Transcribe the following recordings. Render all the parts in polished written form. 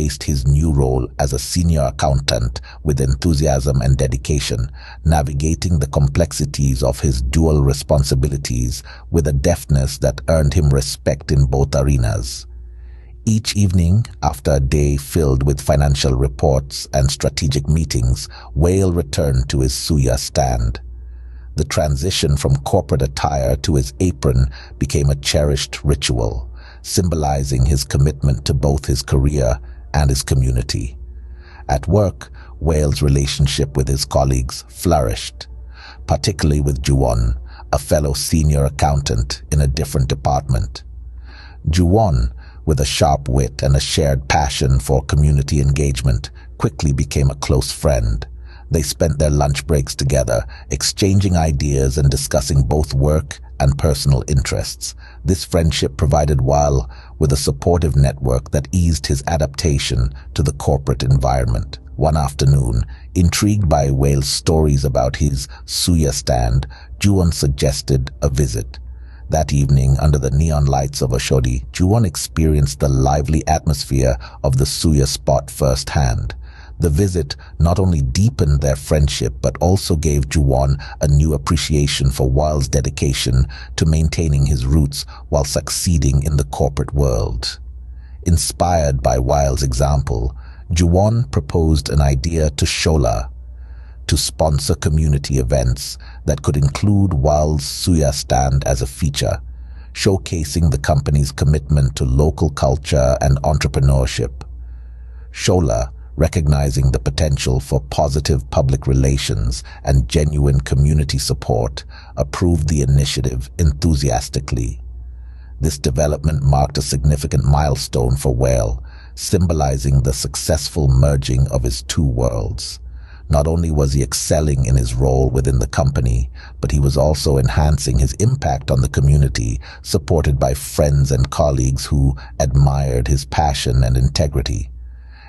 embraced his new role as a senior accountant with enthusiasm and dedication, navigating the complexities of his dual responsibilities with a deftness that earned him respect in both arenas. Each evening, after a day filled with financial reports and strategic meetings, Wale returned to his suya stand. The transition from corporate attire to his apron became a cherished ritual, symbolizing his commitment to both his career and his community. At work, Wale's relationship with his colleagues flourished, particularly with Juwon, a fellow senior accountant in a different department. Juwon, with a sharp wit and a shared passion for community engagement, quickly became a close friend. They spent their lunch breaks together, exchanging ideas and discussing both work and personal interests. This friendship provided Wale with a supportive network that eased his adaptation to the corporate environment. One afternoon, intrigued by Wale's stories about his suya stand, Juwon suggested a visit. That evening, under the neon lights of Oshodi, Juwon experienced the lively atmosphere of the suya spot firsthand. The visit not only deepened their friendship but also gave Juwon a new appreciation for Wale's dedication to maintaining his roots while succeeding in the corporate world. Inspired by Wale's example, Juwon proposed an idea to Shola to sponsor community events that could include Wale's suya stand as a feature, showcasing the company's commitment to local culture and entrepreneurship. Shola, recognizing the potential for positive public relations and genuine community support, approved the initiative enthusiastically. This development marked a significant milestone for Wale, symbolizing the successful merging of his two worlds. Not only was he excelling in his role within the company, but he was also enhancing his impact on the community, supported by friends and colleagues who admired his passion and integrity.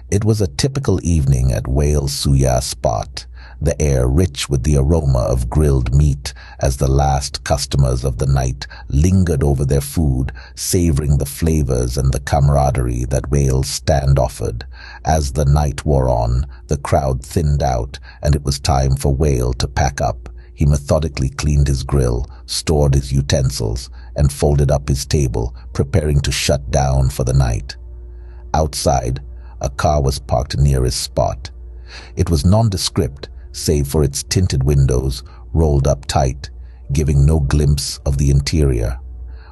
It was a typical evening at Wale's suya spot, the air rich with the aroma of grilled meat as the last customers of the night lingered over their food, savoring the flavors and the camaraderie that Wale's stand offered. As the night wore on, the crowd thinned out, and it was time for Wale to pack up. He methodically cleaned his grill, stored his utensils, and folded up his table, preparing to shut down for the night. Outside, a car was parked near his spot. It was nondescript, save for its tinted windows rolled up tight, giving no glimpse of the interior.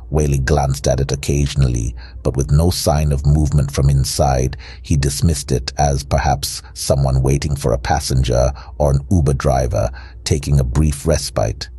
Wale glanced at it occasionally, but with no sign of movement from inside, he dismissed it as perhaps someone waiting for a passenger or an Uber driver taking a brief respite.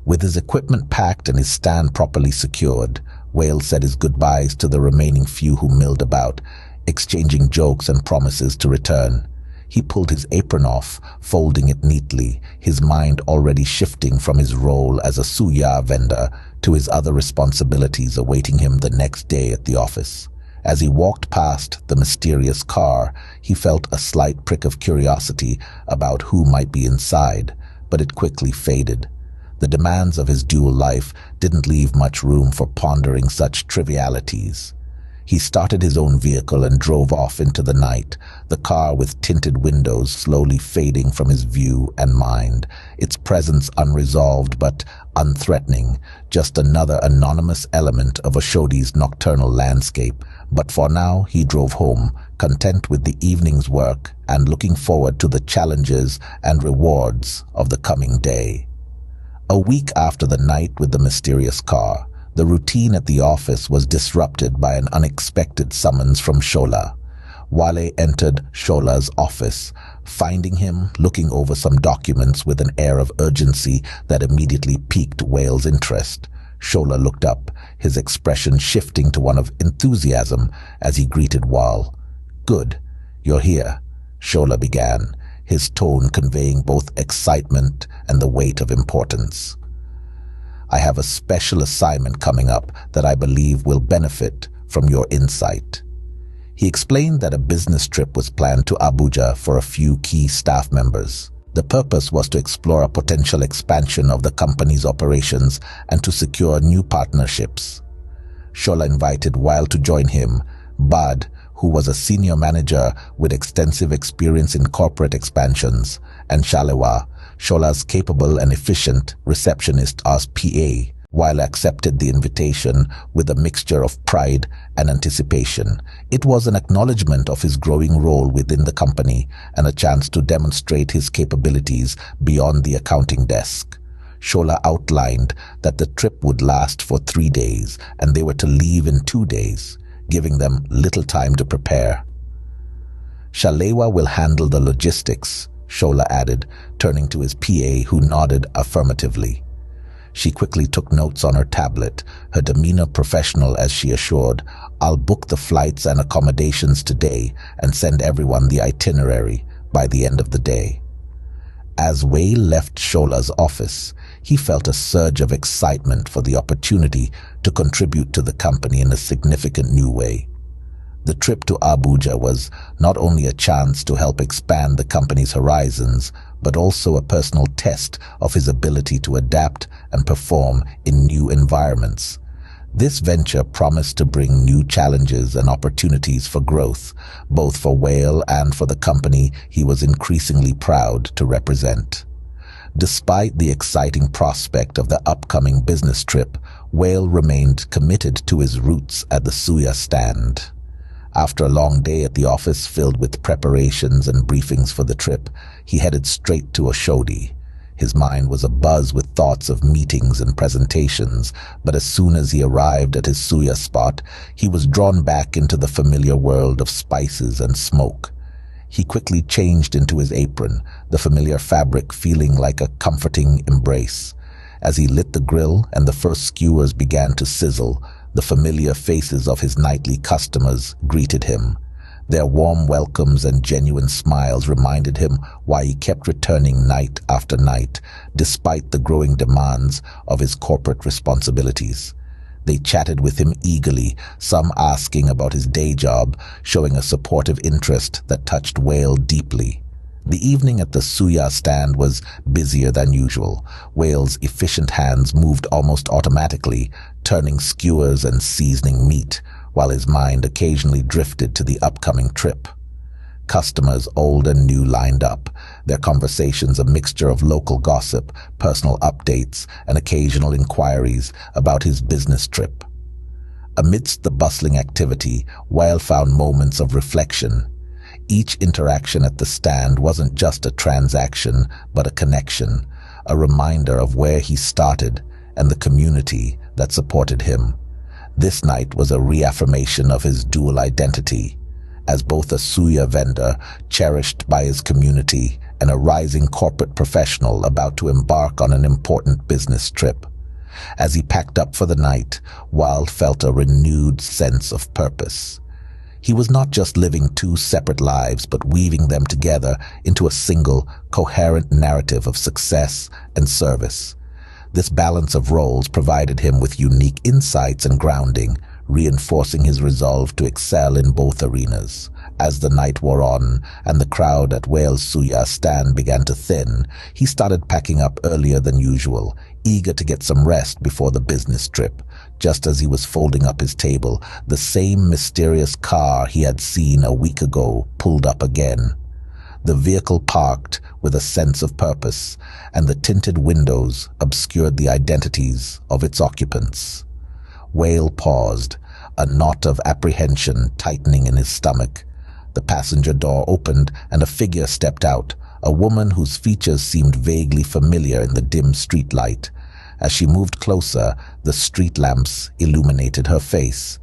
With his equipment packed and his stand properly secured, Wale said his goodbyes to the remaining few who milled about, exchanging jokes and promises to return. He pulled his apron off, folding it neatly, his mind already shifting from his role as a suya vendor to his other responsibilities awaiting him the next day at the office. As he walked past the mysterious car, he felt a slight prick of curiosity about who might be inside, but it quickly faded. The demands of his dual life didn't leave much room for pondering such trivialities. He started his own vehicle and drove off into the night, the car with tinted windows slowly fading from his view and mind, its presence unresolved but unthreatening, just another anonymous element of Oshodi's nocturnal landscape. But for now, he drove home, content with the evening's work and looking forward to the challenges and rewards of the coming day. A week after the night with the mysterious car, the routine at the office was disrupted by an unexpected summons from Shola. Wale entered Shola's office, finding him looking over some documents with an air of urgency that immediately piqued Wale's interest. Shola looked up, his expression shifting to one of enthusiasm as he greeted Wale. "Good, you're here," Shola began, his tone conveying both excitement and the weight of importance. "I have a special assignment coming up that I believe will benefit from your insight." He explained that a business trip was planned to Abuja for a few key staff members. The purpose was to explore a potential expansion of the company's operations and to secure new partnerships. Shola invited Wale to join him, Bud, who was a senior manager with extensive experience in corporate expansions, and Shalewa, Shola's capable and efficient receptionist as PA, while accepted the invitation with a mixture of pride and anticipation. It was an acknowledgement of his growing role within the company and a chance to demonstrate his capabilities beyond the accounting desk. Shola outlined that the trip would last for 3 days and they were to leave in 2 days, giving them little time to prepare. Shalewa will handle the logistics, Shola added, turning to his PA, who nodded affirmatively. She quickly took notes on her tablet, her demeanor professional as she assured, "I'll book the flights and accommodations today and send everyone the itinerary by the end of the day." As Wale left Shola's office, he felt a surge of excitement for the opportunity to contribute to the company in a significant new way. The trip to Abuja was not only a chance to help expand the company's horizons, but also a personal test of his ability to adapt and perform in new environments. This venture promised to bring new challenges and opportunities for growth, both for Wale and for the company he was increasingly proud to represent. Despite the exciting prospect of the upcoming business trip, Wale remained committed to his roots at the suya stand. After a long day at the office filled with preparations and briefings for the trip, he headed straight to Oshodi. His mind was abuzz with thoughts of meetings and presentations, but as soon as he arrived at his suya spot, he was drawn back into the familiar world of spices and smoke. He quickly changed into his apron, the familiar fabric feeling like a comforting embrace. As he lit the grill and the first skewers began to sizzle, the familiar faces of his nightly customers greeted him. Their warm welcomes and genuine smiles reminded him why he kept returning night after night, despite the growing demands of his corporate responsibilities. They chatted with him eagerly, some asking about his day job, showing a supportive interest that touched Wale deeply. The evening at the suya stand was busier than usual. Wale's efficient hands moved almost automatically, turning skewers and seasoning meat, while his mind occasionally drifted to the upcoming trip. Customers old and new lined up, their conversations a mixture of local gossip, personal updates, and occasional inquiries about his business trip. Amidst the bustling activity, Wale found moments of reflection. Each interaction at the stand wasn't just a transaction, but a connection, a reminder of where he started and the community that supported him. This night was a reaffirmation of his dual identity, as both a suya vendor cherished by his community and a rising corporate professional about to embark on an important business trip. As he packed up for the night, Wale felt a renewed sense of purpose. He was not just living two separate lives, but weaving them together into a single, coherent narrative of success and service. This balance of roles provided him with unique insights and grounding, reinforcing his resolve to excel in both arenas. As the night wore on and the crowd at Wale's suya stand began to thin, he started packing up earlier than usual, eager to get some rest before the business trip. Just as he was folding up his table, the same mysterious car he had seen a week ago pulled up again. The vehicle parked with a sense of purpose, and the tinted windows obscured the identities of its occupants. Wale paused, a knot of apprehension tightening in his stomach. The passenger door opened and a figure stepped out, a woman whose features seemed vaguely familiar in the dim streetlight. As she moved closer, the street lamps illuminated her face,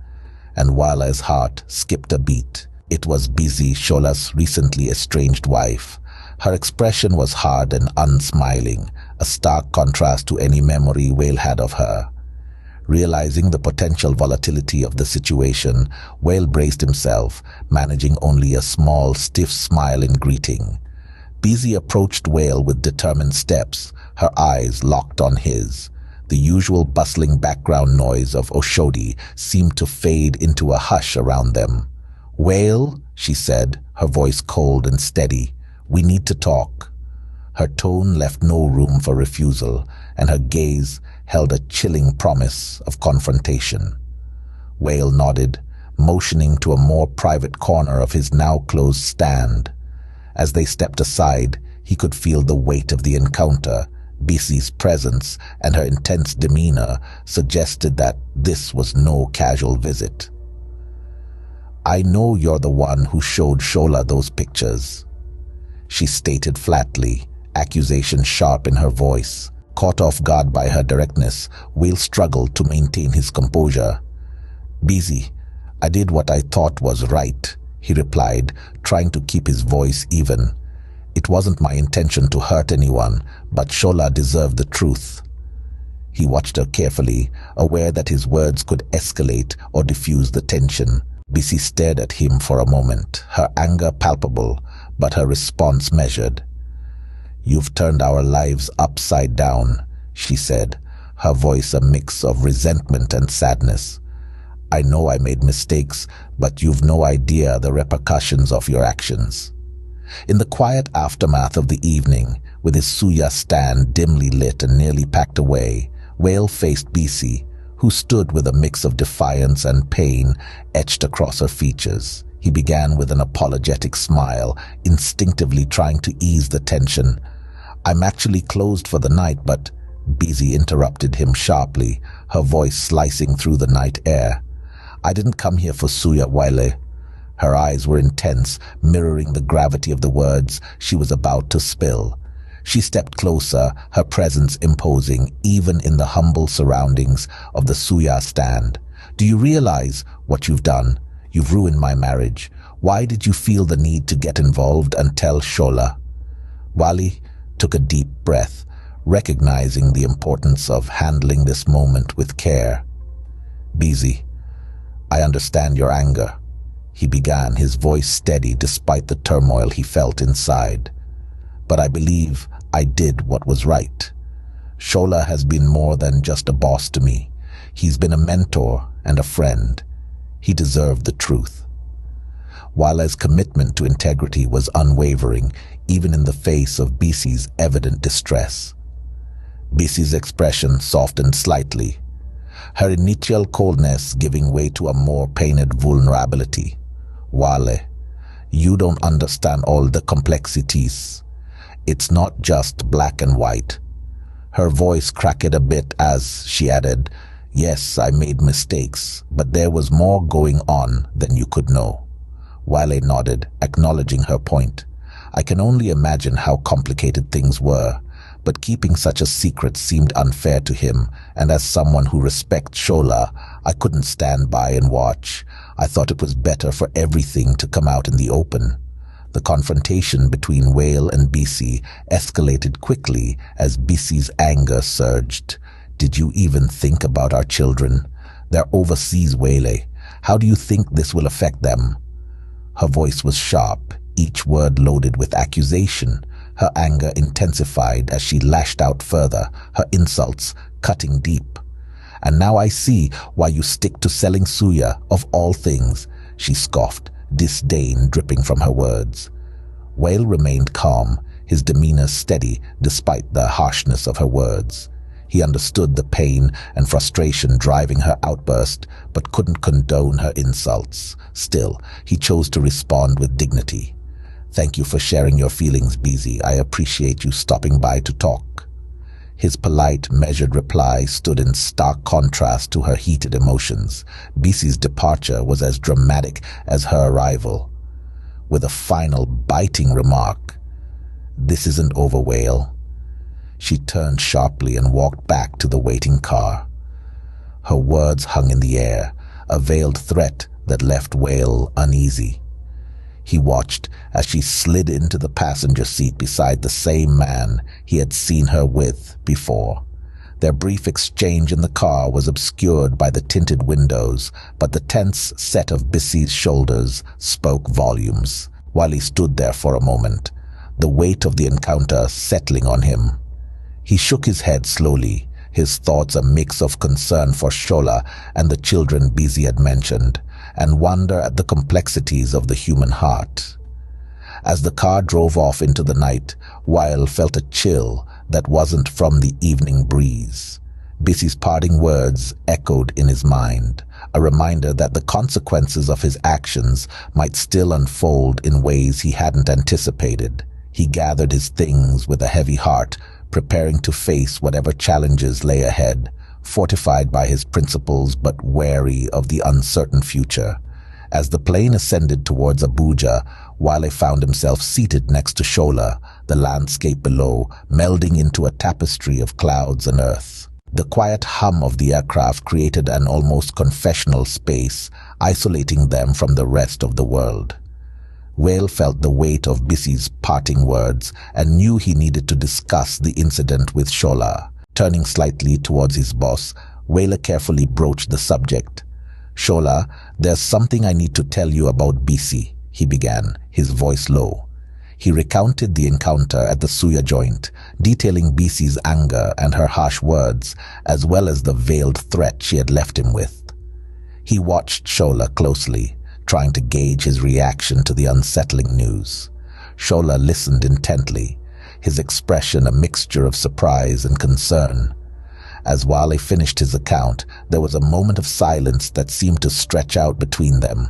and Wale's heart skipped a beat. It was Busy, Shola's recently estranged wife. Her expression was hard and unsmiling, a stark contrast to any memory Wale had of her. Realizing the potential volatility of the situation, Wale braced himself, managing only a small, stiff smile in greeting. Busy approached Wale with determined steps, her eyes locked on his. The usual bustling background noise of Oshodi seemed to fade into a hush around them. "Wale," she said, her voice cold and steady, "we need to talk." Her tone left no room for refusal, and her gaze held a chilling promise of confrontation. Wale nodded, motioning to a more private corner of his now closed stand. As they stepped aside, he could feel the weight of the encounter. Bisi's presence and her intense demeanor suggested that this was no casual visit. "I know you're the one who showed Shola those pictures," she stated flatly, accusation sharp in her voice. Caught off guard by her directness, Wale struggled to maintain his composure. "Bisi, I did what I thought was right," he replied, trying to keep his voice even. "It wasn't my intention to hurt anyone, but Shola deserved the truth." He watched her carefully, aware that his words could escalate or diffuse the tension. Bisi stared at him for a moment, her anger palpable, but her response measured. "You've turned our lives upside down," she said, her voice a mix of resentment and sadness. "I know I made mistakes, but you've no idea the repercussions of your actions." In the quiet aftermath of the evening, with his suya stand dimly lit and nearly packed away, Wale faced Bisi, who stood with a mix of defiance and pain etched across her features. He began with an apologetic smile, instinctively trying to ease the tension. "I'm actually closed for the night, but—" Bisi interrupted him sharply, her voice slicing through the night air. "I didn't come here for suya, Wale." Her eyes were intense, mirroring the gravity of the words she was about to spill. She stepped closer, her presence imposing, even in the humble surroundings of the suya stand. "Do you realize what you've done? You've ruined my marriage. Why did you feel the need to get involved and tell Shola?" Wale took a deep breath, recognizing the importance of handling this moment with care. "Bisi, I understand your anger," he began, his voice steady despite the turmoil he felt inside. "But I believe I did what was right. Shola has been more than just a boss to me. He's been a mentor and a friend. He deserved the truth." Wale's commitment to integrity was unwavering, even in the face of Bisi's evident distress. Bisi's expression softened slightly, her initial coldness giving way to a more pained vulnerability. "Wale, you don't understand all the complexities. It's not just black and white." Her voice cracked a bit as she added, "Yes, I made mistakes, but there was more going on than you could know." Wale nodded, acknowledging her point. "I can only imagine how complicated things were, but keeping such a secret seemed unfair to him, and as someone who respects Shola, I couldn't stand by and watch. I thought it was better for everything to come out in the open." The confrontation between Wale and Bisi escalated quickly as Bisi's anger surged. "Did you even think about our children? They're overseas, Wale. How do you think this will affect them?" Her voice was sharp, each word loaded with accusation. Her anger intensified as she lashed out further, her insults cutting deep. "And now I see why you stick to selling suya, of all things," she scoffed, disdain dripping from her words. Wale remained calm, his demeanor steady despite the harshness of her words. He understood the pain and frustration driving her outburst, but couldn't condone her insults. Still, he chose to respond with dignity. "Thank you for sharing your feelings, Bisi. I appreciate you stopping by to talk." His polite, measured reply stood in stark contrast to her heated emotions. Bisi's departure was as dramatic as her arrival. With a final, biting remark, "This isn't over, Wale." She turned sharply and walked back to the waiting car. Her words hung in the air, a veiled threat that left Wale uneasy. He watched as she slid into the passenger seat beside the same man he had seen her with before. Their brief exchange in the car was obscured by the tinted windows, but the tense set of Bisi's shoulders spoke volumes. While he stood there for a moment, the weight of the encounter settling on him, he shook his head slowly, his thoughts a mix of concern for Shola and the children Bisi had mentioned, and wonder at the complexities of the human heart. As the car drove off into the night, Wale felt a chill that wasn't from the evening breeze. Bissi's parting words echoed in his mind, a reminder that the consequences of his actions might still unfold in ways he hadn't anticipated. He gathered his things with a heavy heart, preparing to face whatever challenges lay ahead, fortified by his principles but wary of the uncertain future. As the plane ascended towards Abuja, Wale found himself seated next to Shola, the landscape below melding into a tapestry of clouds and earth. The quiet hum of the aircraft created an almost confessional space, isolating them from the rest of the world. Wale felt the weight of Bissi's parting words and knew he needed to discuss the incident with Shola. Turning slightly towards his boss, Wale carefully broached the subject. "Shola, there's something I need to tell you about Bissi," he began, his voice low. He recounted the encounter at the suya joint, detailing Bissi's anger and her harsh words, as well as the veiled threat she had left him with. He watched Shola closely, trying to gauge his reaction to the unsettling news. Shola listened intently, his expression a mixture of surprise and concern. As Wale finished his account, there was a moment of silence that seemed to stretch out between them.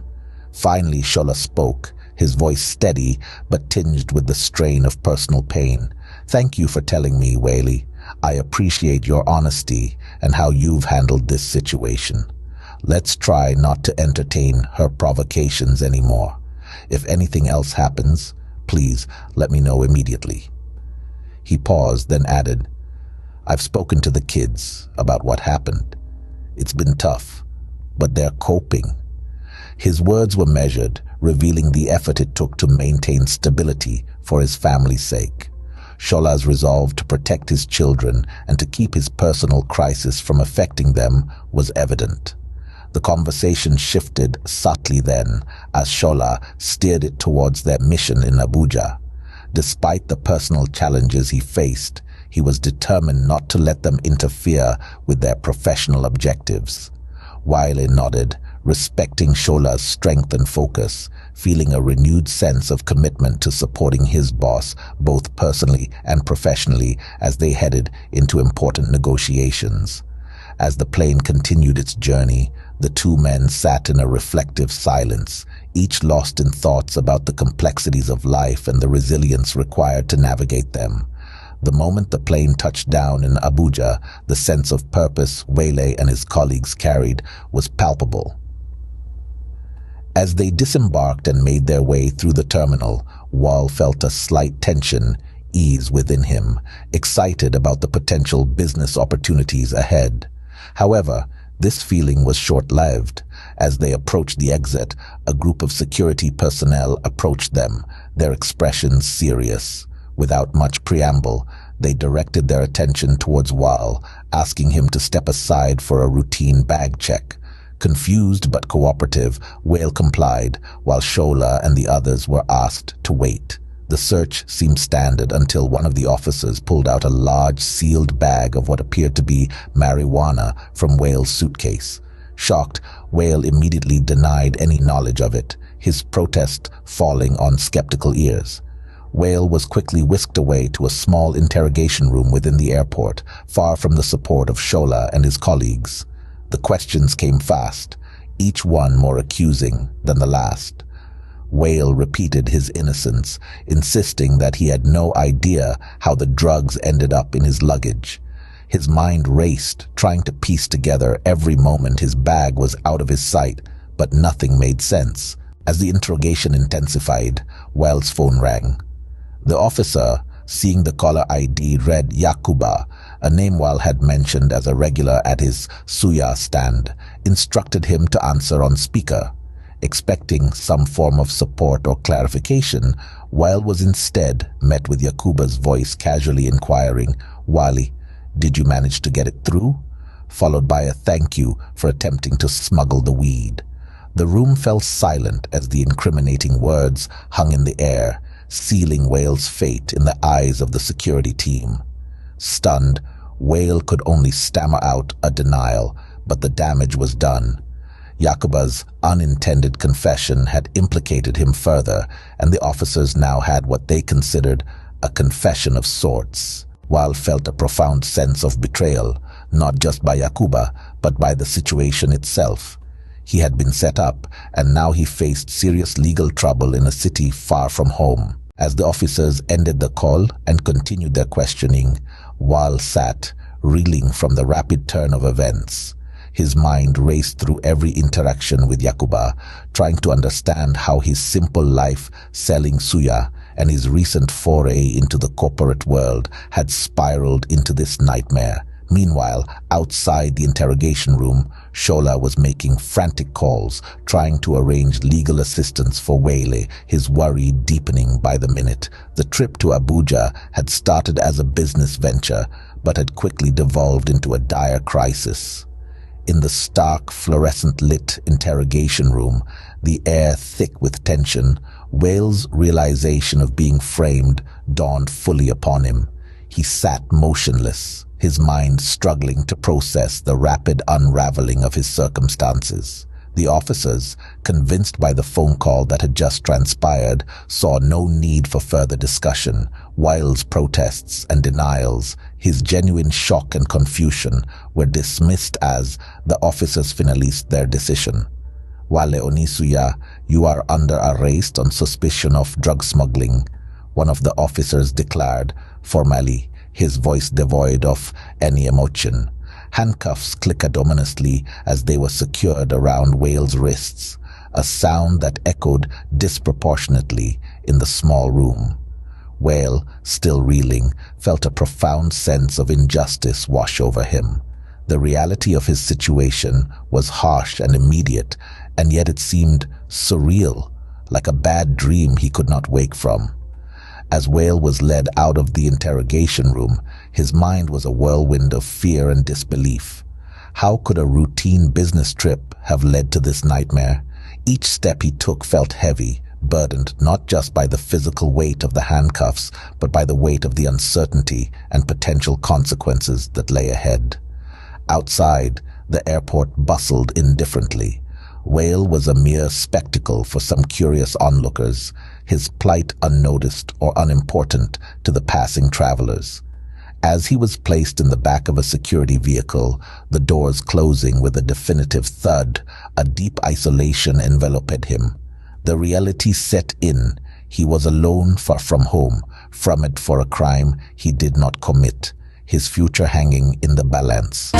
Finally, Shola spoke, his voice steady but tinged with the strain of personal pain. "Thank you for telling me, Wale. I appreciate your honesty and how you've handled this situation. Let's try not to entertain her provocations anymore. If anything else happens, please let me know immediately." He paused, then added, "I've spoken to the kids about what happened. It's been tough, but they're coping." His words were measured, revealing the effort it took to maintain stability for his family's sake. Shola's resolve to protect his children and to keep his personal crisis from affecting them was evident. The conversation shifted subtly then, as Shola steered it towards their mission in Abuja. Despite the personal challenges he faced, he was determined not to let them interfere with their professional objectives. Wale nodded, respecting Shola's strength and focus, feeling a renewed sense of commitment to supporting his boss both personally and professionally as they headed into important negotiations. As the plane continued its journey, the two men sat in a reflective silence, each lost in thoughts about the complexities of life and the resilience required to navigate them. The moment the plane touched down in Abuja, the sense of purpose Wale and his colleagues carried was palpable. As they disembarked and made their way through the terminal, Wale felt a slight tension ease within him, excited about the potential business opportunities ahead. However, this feeling was short-lived. As they approached the exit, a group of security personnel approached them, their expressions serious. Without much preamble, they directed their attention towards Wale, asking him to step aside for a routine bag check. Confused but cooperative, Wale complied, while Shola and the others were asked to wait. The search seemed standard until one of the officers pulled out a large sealed bag of what appeared to be marijuana from Wale's suitcase. Shocked, Wale immediately denied any knowledge of it, his protest falling on skeptical ears. Wale was quickly whisked away to a small interrogation room within the airport, far from the support of Shola and his colleagues. The questions came fast, each one more accusing than the last. Wale repeated his innocence, insisting that he had no idea how the drugs ended up in his luggage. His mind raced, trying to piece together every moment his bag was out of his sight, but nothing made sense. As the interrogation intensified, Wale's phone rang. The officer, seeing the caller ID, read Yakuba, a name Wale had mentioned as a regular at his suya stand, instructed him to answer on speaker. Expecting some form of support or clarification, Wale was instead met with Yakuba's voice casually inquiring, "Wale, did you manage to get it through?" followed by a thank you for attempting to smuggle the weed. The room fell silent as the incriminating words hung in the air, sealing Wale's fate in the eyes of the security team. Stunned, Wale could only stammer out a denial, but the damage was done. Yakuba's unintended confession had implicated him further, and the officers now had what they considered a confession of sorts. Wale felt a profound sense of betrayal, not just by Yakuba, but by the situation itself. He had been set up, and now he faced serious legal trouble in a city far from home. As the officers ended the call and continued their questioning, Wale sat, reeling from the rapid turn of events. His mind raced through every interaction with Yakuba, trying to understand how his simple life selling suya and his recent foray into the corporate world had spiraled into this nightmare. Meanwhile, outside the interrogation room, Shola was making frantic calls, trying to arrange legal assistance for Wale, his worry deepening by the minute. The trip to Abuja had started as a business venture, but had quickly devolved into a dire crisis. In the stark, fluorescent-lit interrogation room, the air thick with tension, Wale's realization of being framed dawned fully upon him. He sat motionless, his mind struggling to process the rapid unraveling of his circumstances. The officers, convinced by the phone call that had just transpired, saw no need for further discussion. Wale's protests and denials, his genuine shock and confusion, were dismissed as the officers finalized their decision. "Wale Onisuya, you are under arrest on suspicion of drug smuggling," one of the officers declared, formally, his voice devoid of any emotion. Handcuffs clicked ominously as they were secured around Wale's wrists, a sound that echoed disproportionately in the small room. Wale, still reeling, felt a profound sense of injustice wash over him. The reality of his situation was harsh and immediate, and yet it seemed surreal, like a bad dream he could not wake from. As Wale was led out of the interrogation room, his mind was a whirlwind of fear and disbelief. How could a routine business trip have led to this nightmare? Each step he took felt heavy, burdened not just by the physical weight of the handcuffs, but by the weight of the uncertainty and potential consequences that lay ahead. Outside, the airport bustled indifferently. Wale was a mere spectacle for some curious onlookers, his plight unnoticed or unimportant to the passing travelers. As he was placed in the back of a security vehicle, the doors closing with a definitive thud, a deep isolation enveloped him. The reality set in. He was alone, far from home, from it for a crime he did not commit, his future hanging in the balance.